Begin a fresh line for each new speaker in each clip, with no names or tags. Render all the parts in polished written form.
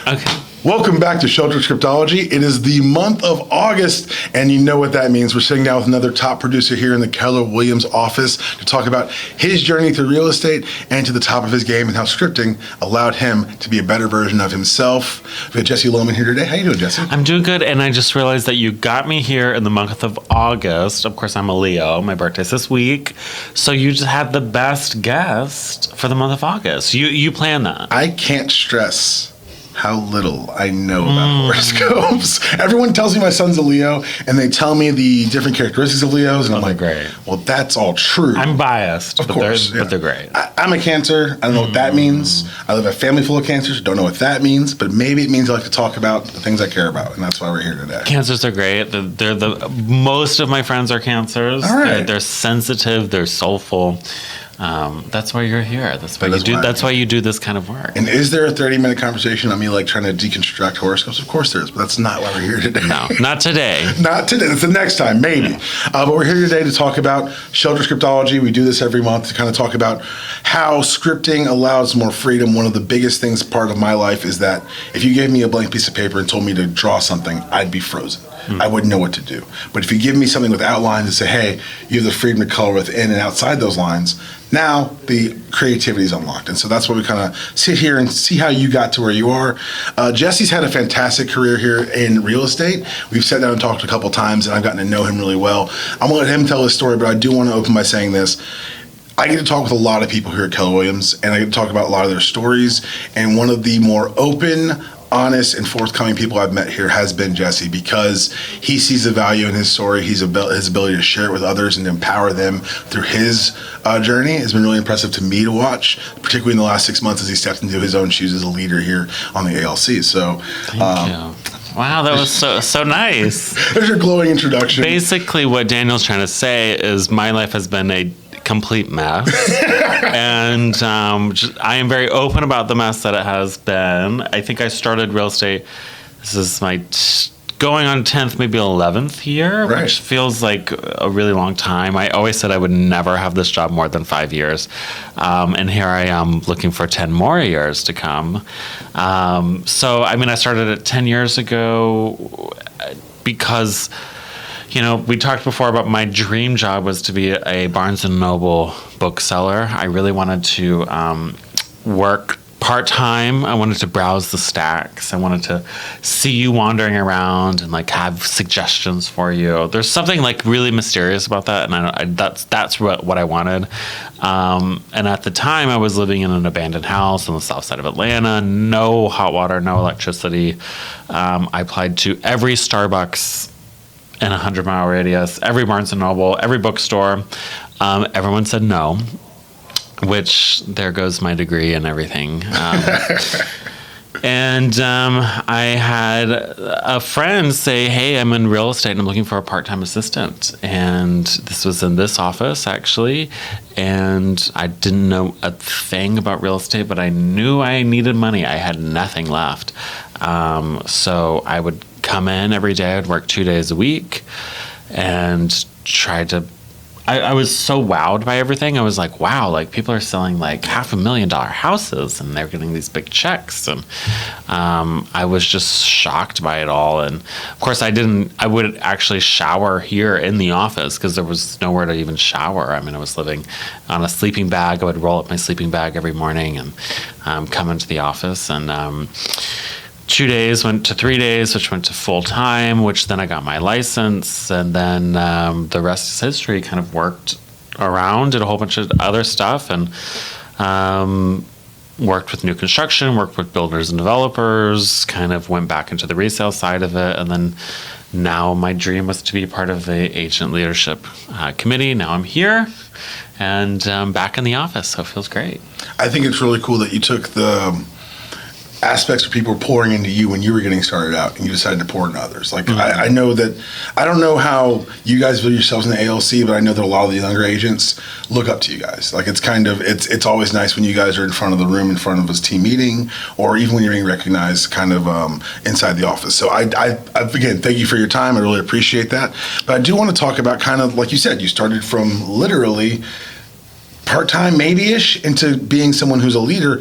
Okay.
Welcome back to Shelter Scriptology. It is the month of August, and you know what that means. We're sitting down with another top producer here in the Keller Williams office to talk about his journey through real estate and to the top of his game and how scripting allowed him to be a better version of himself. We have Jesse Loughman here today. How you doing, Jesse?
I'm doing good, and I just realized that you got me here in the month of August. Of course, I'm a Leo. My birthday's this week. So you just had the best guest for the month of August. You planned that.
I can't stress how little I know about horoscopes. Everyone tells me my son's a Leo, and they tell me the different characteristics of Leos, and I'm like,
great.
Well, that's all true.
I'm biased,
of
but
course,
but they're great.
I'm a Cancer. I don't know what that means. I live in a family full of Cancers. Don't know what that means, but maybe it means I like to talk about the things I care about, and that's why we're here today.
Cancers are great. Most of my friends are Cancers.
All right.
They're sensitive. They're soulful. That's why you're here. That's why you do this kind of work.
And is there a 30-minute conversation on me like trying to deconstruct horoscopes? Of course there is, but that's not why we're here today.
No, not today.
Not today. That's the next time, maybe. But we're here today to talk about Shelter Scriptology. We do this every month to kind of talk about how scripting allows more freedom. One of the biggest things part of my life is that if you gave me a blank piece of paper and told me to draw something, I'd be frozen. I wouldn't know what to do. But if you give me something with outlines and say, hey, you have the freedom to color within and outside those lines, now the creativity is unlocked. And so that's why we kind of sit here and see how you got to where you are. Jesse's had a fantastic career here in real estate. We've sat down and talked a couple times, and I've gotten to know him really well. I'm going to let him tell his story, but I do want to open by saying this. I get to talk with a lot of people here at Keller Williams, and I get to talk about a lot of their stories. And one of the more open, honest, and forthcoming people I've met here has been Jesse, because he sees the value in his story. His ability to share it with others and empower them through his journey has been really impressive to me to watch, particularly in the last 6 months as he stepped into his own shoes as a leader here on the ALC. So,
Thank you. Wow, that was so nice.
There's your glowing introduction.
Basically, what Daniel's trying to say is my life has been a complete mess. And I am very open about the mess that it has been. I think I started real estate. This is my going on 10th, maybe 11th year,
right,
which feels like a really long time. I always said I would never have this job more than 5 years. And here I am looking for 10 more years to come. So, I mean, I started it 10 years ago because, you know, we talked before about my dream job was to be a Barnes & Noble bookseller. I really wanted to work part-time. I wanted to browse the stacks. I wanted to see you wandering around and like have suggestions for you. There's something like really mysterious about that, and that's what I wanted. And at the time, I was living in an abandoned house on the south side of Atlanta. No hot water, no electricity. I applied to every Starbucks in a 100-mile radius, every Barnes & Noble, every bookstore. Everyone said no, which there goes my degree and everything. And I had a friend say, hey, I'm in real estate and I'm looking for a part-time assistant. And this was in this office, actually. And I didn't know a thing about real estate, but I knew I needed money. I had nothing left. So I would come in every day. I'd work 2 days a week and try to. I was so wowed by everything. I was like, wow, like people are selling like $500,000 houses and they're getting these big checks. And I was just shocked by it all. And of course I would actually shower here in the office because there was nowhere to even shower. I mean, I was living on a sleeping bag. I would roll up my sleeping bag every morning and come into the office. And 2 days went to 3 days, which went to full time, which then I got my license. And then the rest is history. Kind of worked around, did a whole bunch of other stuff, and worked with new construction, worked with builders and developers, kind of went back into the resale side of it. And then now my dream was to be part of the agent leadership committee. Now I'm here and back in the office, so it feels great.
I think it's really cool that you took the aspects where people were pouring into you when you were getting started out and you decided to pour into others. Like, I know that, I don't know how you guys view yourselves in the ALC, but I know that a lot of the younger agents look up to you guys. Like, it's kind of, it's always nice when you guys are in front of the room, in front of a team meeting, or even when you're being recognized kind of inside the office. So I again, thank you for your time. I really appreciate that. But I do want to talk about kind of, like you said, you started from literally part-time maybe-ish into being someone who's a leader.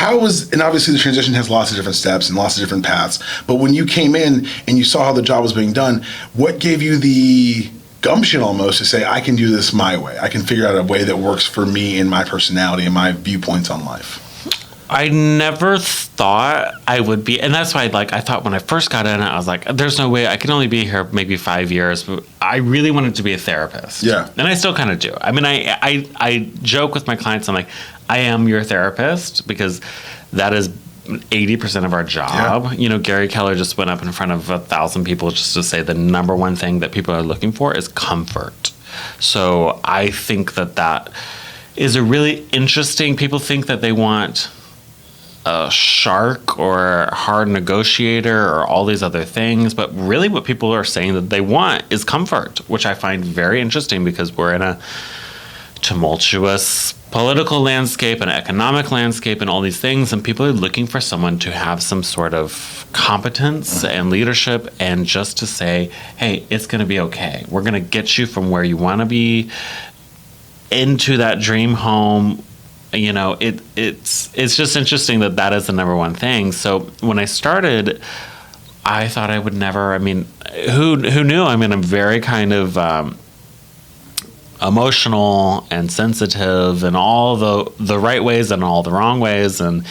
And obviously the transition has lots of different steps and lots of different paths, but when you came in and you saw how the job was being done, what gave you the gumption almost to say, I can do this my way. I can figure out a way that works for me and my personality and my viewpoints on life?
I never thought I would be, and that's why, I thought when I first got in, I was like, there's no way, I can only be here maybe 5 years, but I really wanted to be a therapist.
Yeah.
And I still kind of do. I mean, I joke with my clients, I'm like, I am your therapist, because that is 80% of our job. Yeah. Gary Keller just went up in front of 1,000 people just to say the number one thing that people are looking for is comfort. So I think that is a really interesting, people think that they want a shark or a hard negotiator or all these other things, but really what people are saying that they want is comfort, which I find very interesting, because we're in a tumultuous political landscape and economic landscape and all these things, and people are looking for someone to have some sort of competence and leadership, and just to say, hey, it's going to be okay. We're going to get you from where you want to be into that dream home. It's just interesting that is the number one thing. So when I started, I thought I would never, who knew? I'm very kind of emotional and sensitive in all the right ways and all the wrong ways. And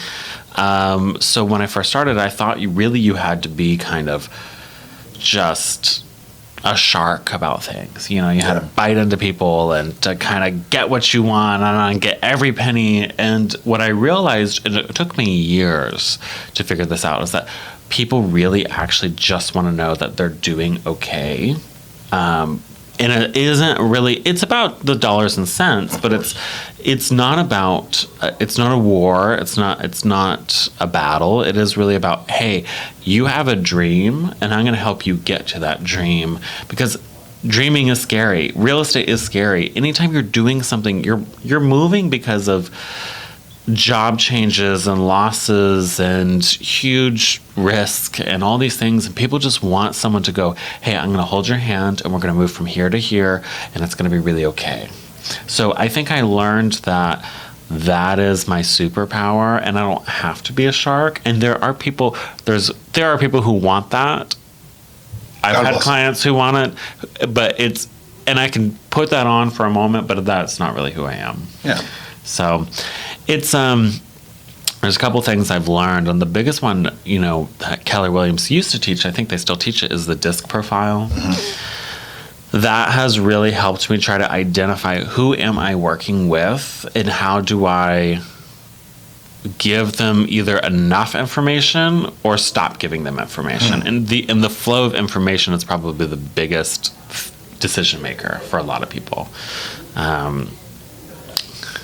so when I first started, I thought you had to be kind of just a shark about things. You had to bite into people and to kind of get what you want and get every penny. And what I realized, and it took me years to figure this out, is that people really actually just want to know that they're doing okay. And it isn't really, it's about the dollars and cents, but it's not about, it's not a war, it's not a battle. It is really about, hey, you have a dream and I'm going to help you get to that dream, because dreaming is scary. Real estate is scary. Anytime you're doing something, you're moving because of job changes and losses and huge risk and all these things, and people just want someone to go, hey, I'm going to hold your hand and we're going to move from here to here and it's going to be really okay. So I think I learned that is my superpower, and I don't have to be a shark. And there are people who want that. I've had clients who want it, but and I can put that on for a moment, but that's not really who I am.
Yeah.
So it's there's a couple things I've learned, and the biggest one, that Keller Williams used to teach, I think they still teach it, is the DISC profile. Mm-hmm. That has really helped me try to identify who am I working with and how do I give them either enough information or stop giving them information. Mm-hmm. And the flow of information is probably the biggest decision maker for a lot of people.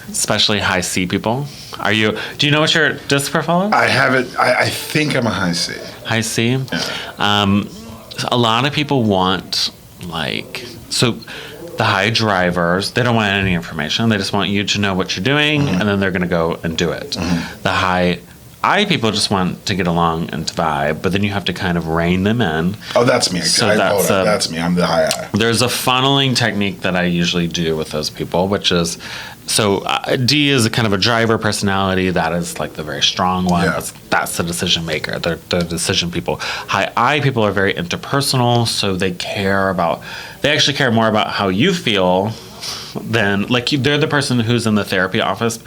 Especially high C people. Do you know what your DISC profile is?
I have it. I think I'm a high C.
High C? Yeah. A lot of people want, the high drivers, they don't want any information. They just want you to know what you're doing, mm-hmm. and then they're going to go and do it. Mm-hmm. The high I people just want to get along and to vibe, but then you have to kind of rein them in.
Oh, that's me.
So
that's me. I'm the high I.
There's a funneling technique that I usually do with those people, which is, D is a kind of a driver personality. That is like the very strong one. Yeah. That's the decision maker. They're the decision people. High I people are very interpersonal, so they actually care more about how you feel than, they're the person who's in the therapy office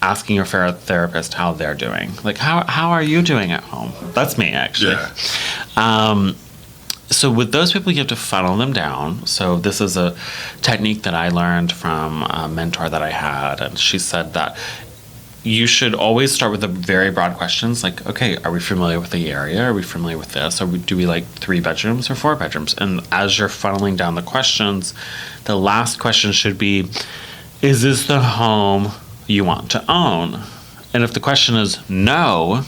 asking your therapist how they're doing. How are you doing at home? That's me, actually. Yeah. So with those people, you have to funnel them down. So this is a technique that I learned from a mentor that I had, and she said that you should always start with the very broad questions, okay, are we familiar with the area? Are we familiar with this? Do we like 3 bedrooms or 4 bedrooms? And as you're funneling down the questions, the last question should be, is this the home you want to own? And if the question is no,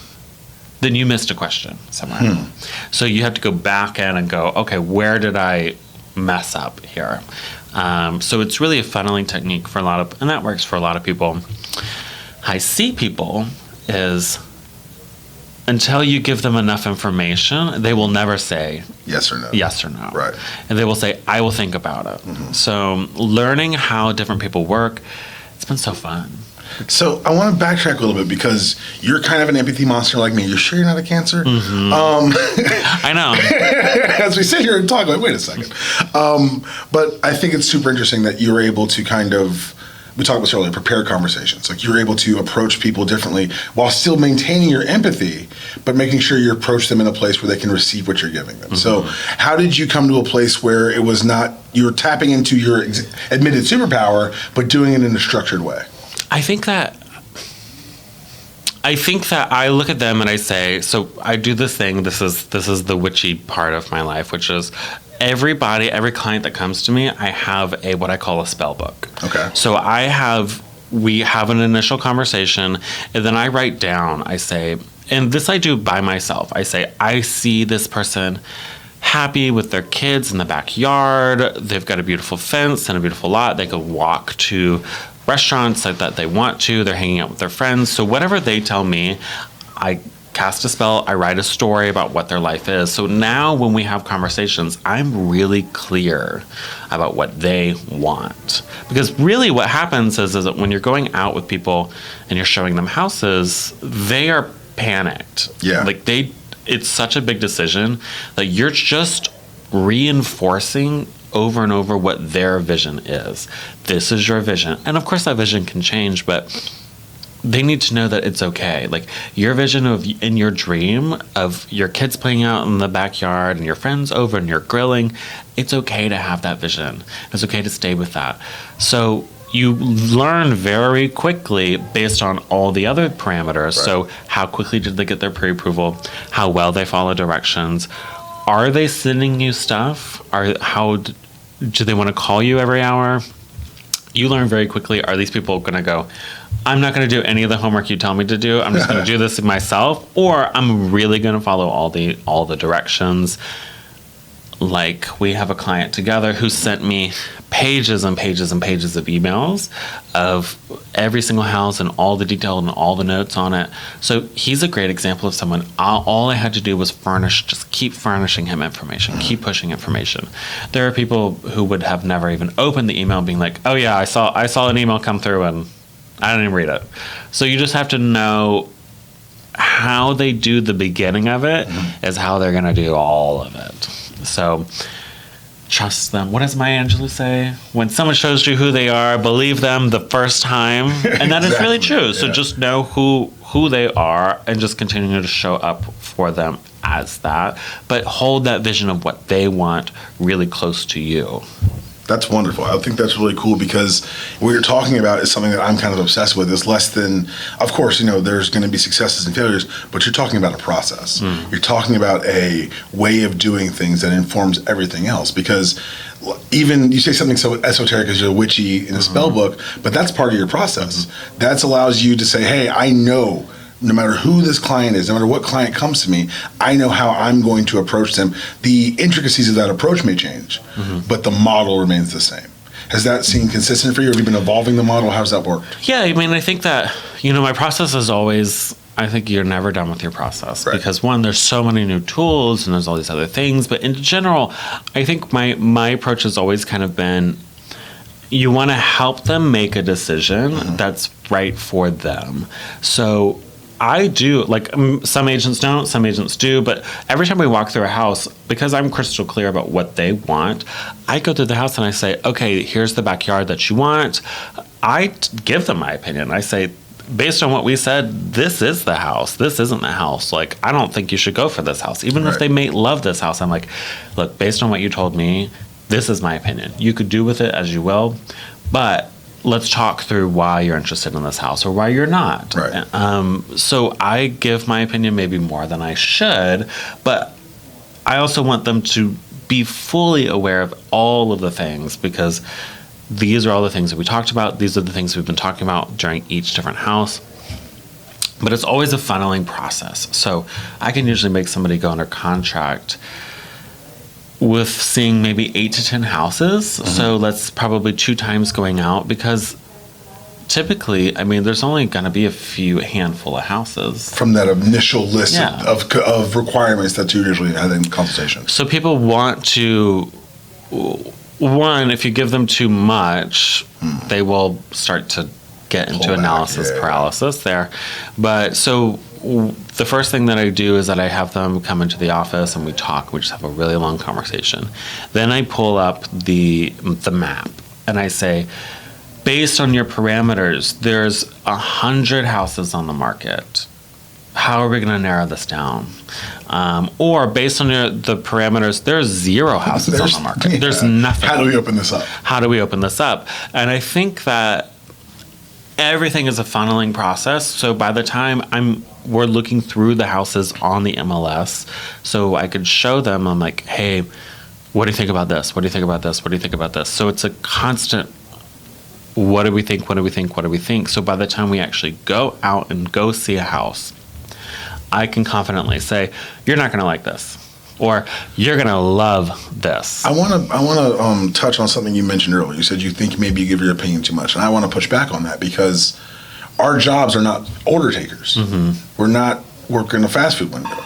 then you missed a question somewhere. So you have to go back in and go, okay, where did I mess up here? So it's really a funneling technique for and that works for a lot of people. High C people is, until you give them enough information, they will never say
yes or no.
Yes or no.
Right.
And they will say, I will think about it. Mm-hmm. So learning how different people work, It's been so fun.
So I want to backtrack a little bit because you're kind of an empathy monster like me. You're sure you're not a Cancer?
Mm-hmm. I know.
As we sit here and talk, like, wait a second. But I think it's super interesting that you're able to kind of, we talked about this earlier, prepare conversations. Like you're able to approach people differently while still maintaining your empathy, but making sure you approach them in a place where they can receive what you're giving them. Mm-hmm. So how did you come to a place where it was not, you were tapping into your admitted superpower, but doing it in a structured way?
I think that I look at them and I say, so I do this thing. This is the witchy part of my life, which is every client that comes to me, I have what I call a spell book.
Okay.
So we have an initial conversation, and then I write down. I say, and this I do by myself. I say, I see this person happy with their kids in the backyard. They've got a beautiful fence and a beautiful lot. They can walk to restaurants that they want to. They're hanging out with their friends. So whatever they tell me, I cast a spell. I write a story about what their life is. So now when we have conversations, I'm really clear about what they want. Because really what happens is that when you're going out with people and you're showing them houses, they are panicked.
Yeah.
Like it's such a big decision that you're just reinforcing over and over what their vision is. This is your vision. And of course that vision can change, but they need to know that it's okay. Like your vision in your dream of your kids playing out in the backyard and your friends over and you're grilling, it's okay to have that vision. It's okay to stay with that. So you learn very quickly based on all the other parameters. Right. So how quickly did they get their pre-approval? How well they follow directions? Are they sending you stuff? How do they want to call you every hour? You learn very quickly, are these people going to go, I'm not going to do any of the homework you tell me to do. I'm just going to do this myself, or I'm really going to follow all the directions. Like we have a client together who sent me pages and pages and pages of emails of every single house and all the detail and all the notes on it. So he's a great example of someone, all I had to do was just keep furnishing him information, keep pushing information. There are people who would have never even opened the email being like, oh yeah, I saw an email come through and I didn't even read it. So you just have to know how they do the beginning of it is how they're going to do all of it. So trust them. What does Maya Angelou say? When someone shows you who they are, believe them the first time. And that exactly. is really true. So just know who they are and just continue to show up for them as that. But hold that vision of what they want really close to you.
That's wonderful. I think that's really cool because what you're talking about is something that I'm kind of obsessed with. Is less than, of course, there's going to be successes and failures, but you're talking about a process. You're talking about a way of doing things that informs everything else. Because even you say something so esoteric as you're witchy in a spell book, but that's part of your process. That allows you to say, hey, I know. No matter who this client is, no matter what client comes to me, I know how I'm going to approach them. The intricacies of that approach may change, but the model remains the same. Has that seemed consistent for you? Have you been evolving the model? How's that worked?
Yeah, I mean, I think that, my process is always, I think you're never done with your process. Right. Because one, there's so many new tools and there's all these other things. But in general, I think my approach has always kind of been, you want to help them make a decision that's right for them. So I do, some agents don't, some agents do, but every time we walk through a house, because I'm crystal clear about what they want, I go through the house and I say, okay, here's the backyard that you want. I give them my opinion. I say, based on what we said, this is the house. This isn't the house. I don't think you should go for this house. Even if they may love this house, I'm like, look, based on what you told me, this is my opinion. You could do with it as you will, but let's talk through why you're interested in this house or why you're not.
Right.
So I give my opinion maybe more than I should, but I also want them to be fully aware of all of the things because these are all the things that we talked about. These are the things we've been talking about during each different house. But it's always a funneling process. So I can usually make somebody go under contract with seeing maybe 8 to 10 houses. So that's probably 2 times going out because typically, there's only going to be a handful of houses. From
that initial list of requirements that you usually have in consultation.
So people want to, one, if you give them too much, they will start to get into
Pull back,
analysis
yeah.
paralysis there. But so the first thing that I do is that I have them come into the office and we talk. We just have a really long conversation. Then I pull up the map and I say, based on your parameters, there's 100 houses on the market. How are we going to narrow this down? Or based on the parameters, there's 0 houses on the market. There's nothing.
How do we open this up?
How do we open this up? And I think that everything is a funneling process. So by the time we're looking through the houses on the MLS, so I could show them, I'm like, hey, what do you think about this? What do you think about this? What do you think about this? So it's a constant, what do we think? What do we think? What do we think? So by the time we actually go out and go see a house, I can confidently say, you're not going to like this, or you're going to love this.
I want to touch on something you mentioned earlier. You said you think maybe you give your opinion too much, and I want to push back on that because our jobs are not order takers. We're not working a fast food window.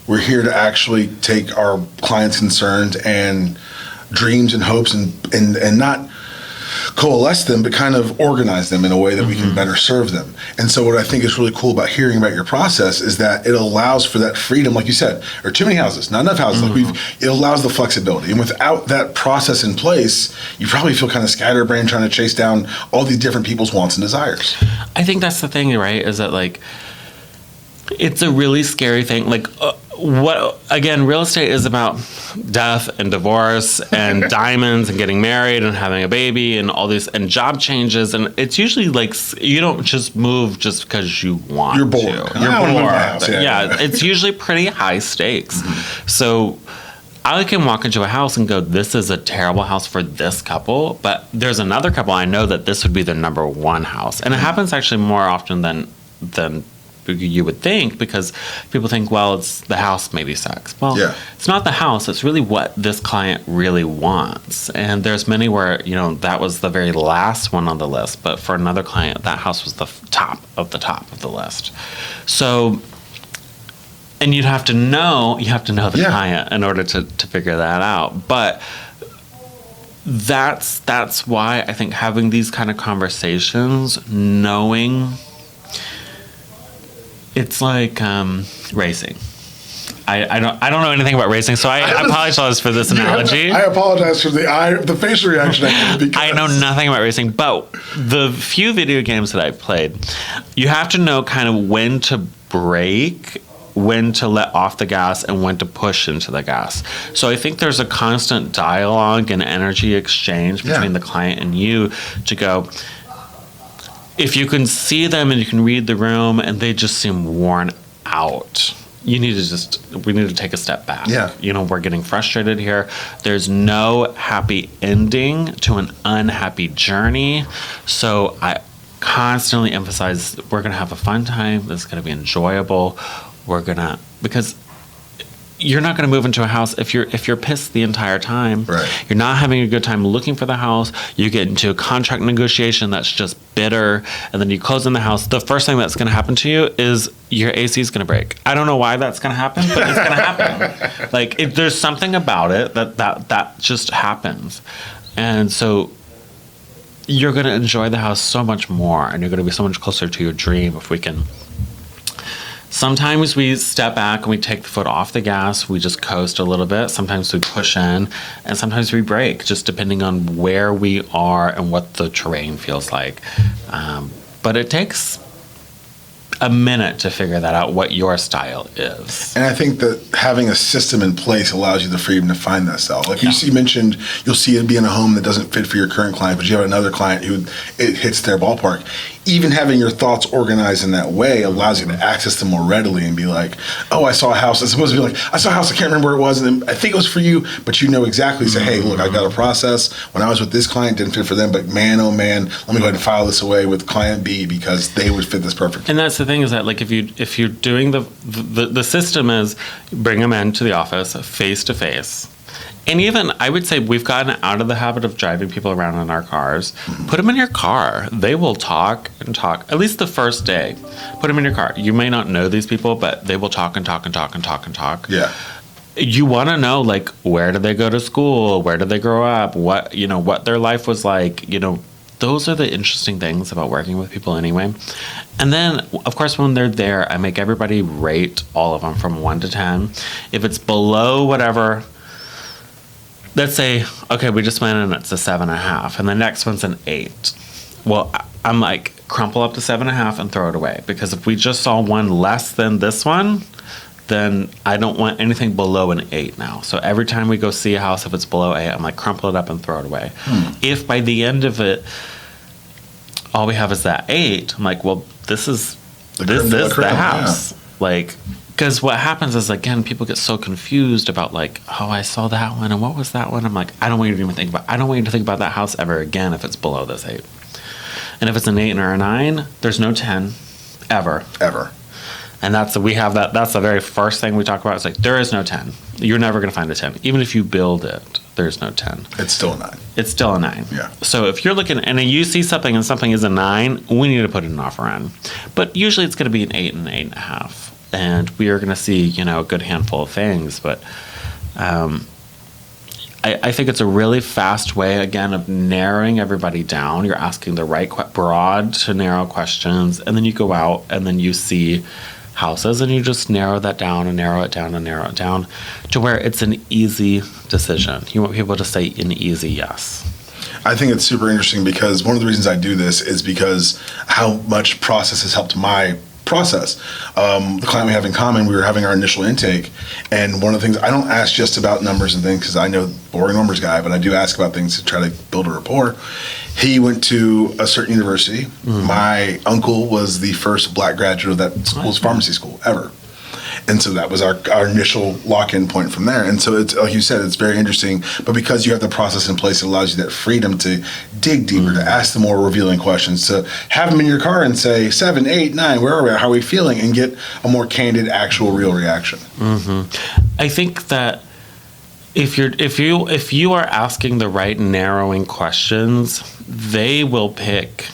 We're here to actually take our clients' concerns and dreams and hopes and not coalesce them, but kind of organize them in a way that we can better serve them. And so what I think is really cool about hearing about your process is that it allows for that freedom, like you said, there are too many houses, not enough houses. It allows the flexibility. And without that process in place, you probably feel kind of scatterbrained trying to chase down all these different people's wants and desires.
I think that's the thing, right? Is that like, it's a really scary thing. Like, real estate is about death and divorce and diamonds and getting married and having a baby and all these and job changes. And it's usually like, you don't just move just because you want
You're bored.
to. You're bored. Yeah, it's usually pretty high stakes. So I can walk into a house and go, this is a terrible house for this couple, but there's another couple I know that this would be their number one house. And it happens actually more often than you would think, because people think, well, it's the house maybe sucks. Well, It's not the house. It's really what this client really wants. And there's many where, that was the very last one on the list. But for another client, that house was the top of the list. So, and you have to know the client in order to figure that out. But that's why I think having these kind of conversations, knowing, it's like racing. I don't know anything about racing, so I apologize for this analogy.
I apologize for the facial reaction.
I know nothing about racing, but the few video games that I've played, you have to know kind of when to brake, when to let off the gas, and when to push into the gas. So I think there's a constant dialogue and energy exchange between the client and you to go, if you can see them and you can read the room and they just seem worn out, we need to take a step back. We're getting frustrated here. There's no happy ending to an unhappy journey. So I constantly emphasize we're going to have a fun time. This is going to be enjoyable. Because you're not going to move into a house if you're pissed the entire time.
Right.
You're not having a good time looking for the house. You get into a contract negotiation that's just bitter, and then you close in the house. The first thing that's going to happen to you is your AC is going to break. I don't know why that's going to happen, but it's going to happen. Like, if there's something about it that just happens, and so you're going to enjoy the house so much more, and you're going to be so much closer to your dream if we can. Sometimes we step back and we take the foot off the gas. We just coast a little bit. Sometimes we push in, and sometimes we brake, just depending on where we are and what the terrain feels like. But it takes a minute to figure that out, what your style is.
And I think that having a system in place allows you the freedom to find that style. Like you mentioned, you'll see it be in a home that doesn't fit for your current client, but you have another client who it hits their ballpark. Even having your thoughts organized in that way allows you to access them more readily and be like, oh, I saw a house. It's supposed to be like, I saw a house, I can't remember where it was, and then I think it was for you, but you know exactly. Say, hey, look, I got a process. When I was with this client, didn't fit for them, but man, oh man, let me go ahead and file this away with client B because they would fit this perfectly.
And that's the thing, is that like if you're doing the system is bring them into the office face to face. And even, I would say, we've gotten out of the habit of driving people around in our cars. Put them in your car. They will talk and talk, at least the first day. Put them in your car. You may not know these people, but they will talk and talk and talk and talk and talk.
Yeah.
You want to know, like, where did they go to school? Where did they grow up? What their life was like, those are the interesting things about working with people anyway. And then, of course, when they're there, I make everybody rate all of them from 1 to 10. If it's below whatever, let's say, okay, we just went and it's a 7.5, and the next one's an 8. Well, I'm like, crumple up to 7.5 and throw it away. Because if we just saw one less than this one, then I don't want anything below an 8 now. So every time we go see a house, if it's below 8, I'm like, crumple it up and throw it away. If by the end of it, all we have is that 8, I'm like, well, this is the house. Like, because what happens is, again, people get so confused about like, oh, I saw that one, and what was that one? I'm like, I don't want you to even think about. I don't want you to think about that house ever again if it's below this 8. And if it's an 8 or a 9, there's no 10 ever. And that's the very first thing we talk about. It's like, there is no 10. You're never going to find a 10. Even if you build it, there's no 10.
It's still a 9.
It's still a 9.
Yeah.
So if you're looking and you see something and something is a 9, we need to put an offer in. But usually it's going to be an 8 and an 8.5. And we are going to see, a good handful of things. But I think it's a really fast way, again, of narrowing everybody down. You're asking the right broad to narrow questions. And then you go out and then you see houses and you just narrow that down and narrow it down and narrow it down to where it's an easy decision. You want people to say an easy yes.
I think it's super interesting because one of the reasons I do this is because how much process has helped my process. The client we have in common, we were having our initial intake, and one of the things, I don't ask just about numbers and things because I know boring numbers guy, but I do ask about things to try to build a rapport. He went to a certain university. My uncle was the first black graduate of that school's pharmacy school ever. And so that was our initial lock-in point from there. And so it's, like you said, it's very interesting. But because you have the process in place, it allows you that freedom to dig deeper, to ask the more revealing questions, to have them in your car and say, 7, 8, 9, where are we? How are we feeling? And get a more candid, actual, real reaction.
I think that if you are asking the right narrowing questions, they will pick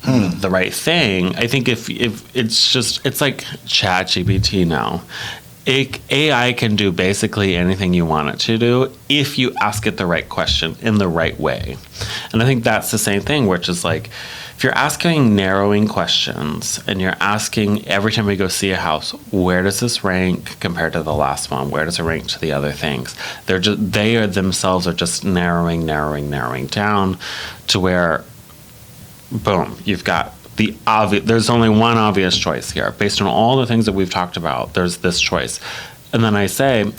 the right thing. I think if it's like ChatGPT now. AI can do basically anything you want it to do if you ask it the right question in the right way. And I think that's the same thing, which is like, if you're asking narrowing questions and you're asking every time we go see a house, where does this rank compared to the last one? Where does it rank to the other things? They themselves are just narrowing down to where, boom, you've got the obvious. There's only one obvious choice here. Based on all the things that we've talked about, there's this choice. And then I say,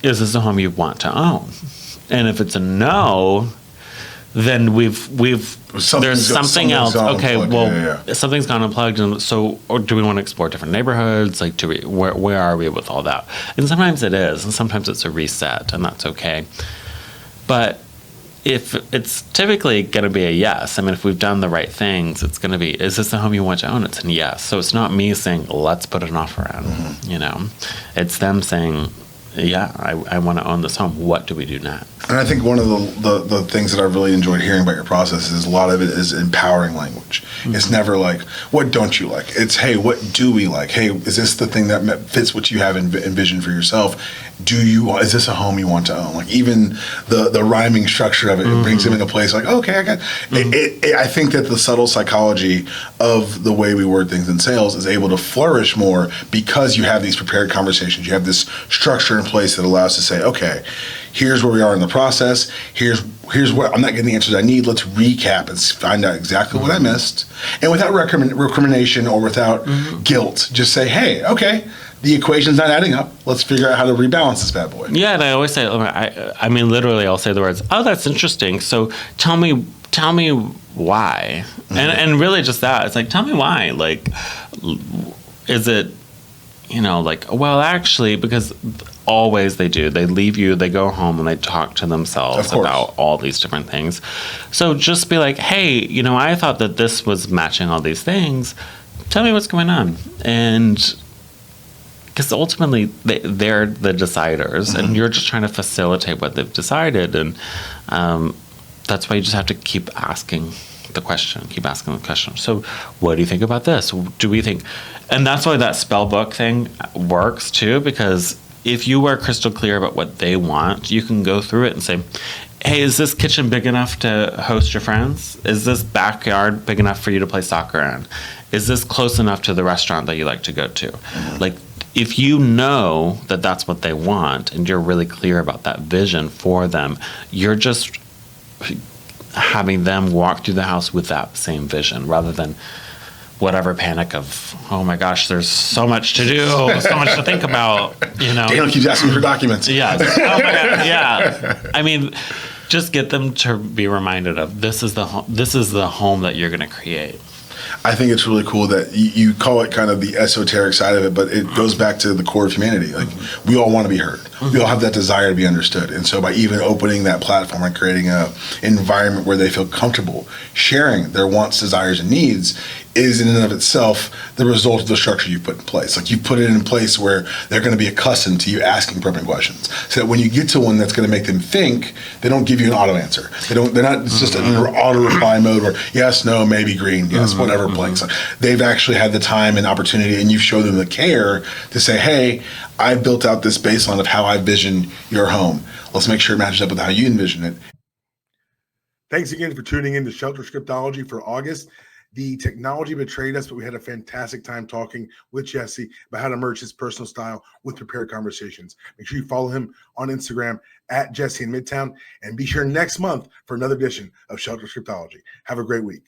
is this a home you want to own? And if it's a no, then there's something else. Okay, well, something's gone unplugged, and so, or do we want to explore different neighborhoods? Like, where are we with all that? And sometimes it is, and sometimes it's a reset, and that's okay. But if it's typically going to be a yes, I mean, if we've done the right things, it's going to be, is this the home you want to own? It's a yes. So it's not me saying, let's put an offer in, It's them saying, yeah, I want to own this home. What do we do next?
And I think one of the things that I've really enjoyed hearing about your process is a lot of it is empowering language. It's never like, what don't you like? It's, hey, what do we like? Hey, is this the thing that fits what you have envisioned for yourself? Is this a home you want to own? Like, even the rhyming structure of it, it brings them in a place like, okay, I got it. I think that the subtle psychology of the way we word things in sales is able to flourish more because you have these prepared conversations. You have this structure in place that allows to say, okay, here's where we are in the process. Here's what I'm not getting the answers I need. Let's recap and find out exactly what I missed. And without recrimination or without guilt, just say, hey, okay, the equation's not adding up. Let's figure out how to rebalance this bad boy.
Yeah, and I always say, I mean, literally, I'll say the words, oh, that's interesting. So tell me why. And really just that. It's like, tell me why. Like, is it, like, well, actually, because always they do. They leave you, they go home, and they talk to themselves about all these different things. So just be like, hey, I thought that this was matching all these things. Tell me what's going on. And because ultimately they're the deciders, and you're just trying to facilitate what they've decided. And that's why you just have to keep asking the question. So what do you think about this? Do we think? And that's why that spell book thing works too, because if you are crystal clear about what they want, you can go through it and say, hey, is this kitchen big enough to host your friends? Is this backyard big enough for you to play soccer in? Is this close enough to the restaurant that you like to go to? Like, if you know that that's what they want and you're really clear about that vision for them, you're just having them walk through the house with that same vision rather than whatever panic of, oh my gosh, there's so much to do, so much to think about, you know.
Daniel keeps asking for documents.
Yeah. Oh my God. Yeah. I mean, just get them to be reminded of this is the home that you're going to create.
I think it's really cool that you call it kind of the esoteric side of it, but it goes back to the core of humanity. Like, we all want to be heard. We all have that desire to be understood. And so by even opening that platform and creating an environment where they feel comfortable sharing their wants, desires, and needs is in and of itself the result of the structure you put in place. Like, you put it in place where they're going to be accustomed to you asking pertinent questions, so that when you get to one that's going to make them think, they don't give you an auto answer. They're not, it's just an auto reply mode where yes, no, maybe, green, yes, whatever, blanks. They've actually had the time and opportunity, and you've shown them the care to say, hey, I built out this baseline of how I vision your home. Let's make sure it matches up with how you envision it. Thanks again for tuning in to Shelter Scriptology for August. The technology betrayed us, but we had a fantastic time talking with Jesse about how to merge his personal style with prepared conversations. Make sure you follow him on Instagram at Jesse in Midtown, and be sure next month for another edition of Shelter Scriptology. Have a great week.